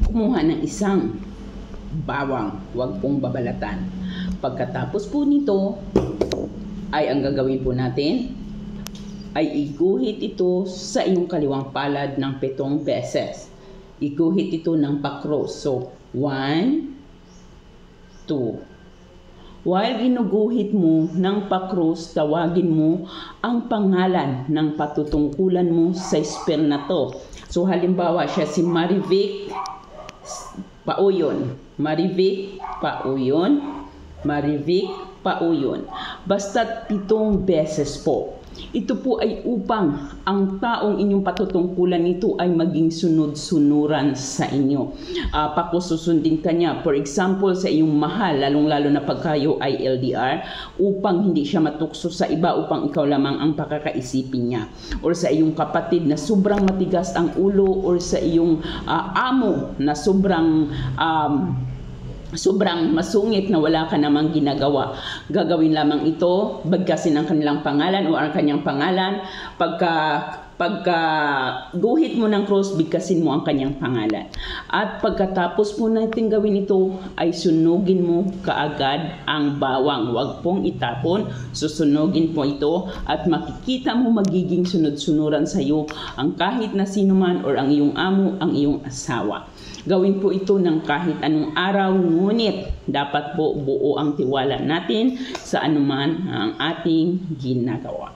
kumuha ng isang bawang, huwag pong babalatan. Pagkatapos po nito, ay ang gagawin po natin ay iguhit ito sa iyong kaliwang palad ng 7 beses. Iguhit ito ng pa-cross. So, 1, 2. While ginuguhit mo ng pa-cross, tawagin mo ang pangalan ng patutungkulan mo sa spell na to. So, halimbawa siya si Marivic Pauyon. Marivic Pauyon. Marivic Pauyon. Basta't 7 beses po. Ito po ay upang ang taong inyong patutungkulan nito ay maging sunod-sunuran sa inyo. Pakususundin ka niya. For example, sa iyong mahal, lalong-lalo na pag kayo ay LDR, upang hindi siya matukso sa iba, upang ikaw lamang ang pakakaisipin niya. Or sa iyong kapatid na sobrang matigas ang ulo, or sa iyong amo na sobrang masungit na wala ka namang ginagawa. Gagawin lamang ito, bagkasin ang kanilang pangalan o ang kanyang pangalan. Pagka guhit mo ng cross, bigkasin mo ang kanyang pangalan. At pagkatapos mo natin gawin ito, ay sunugin mo kaagad ang bawang. Huwag pong itapon, susunugin po ito at makikita mo magiging sunod-sunuran sa iyo ang kahit na sino man or ang iyong amo, ang iyong asawa. Gawin po ito ng kahit anong araw, ngunit dapat po buo ang tiwala natin sa anuman ang ating ginagawa.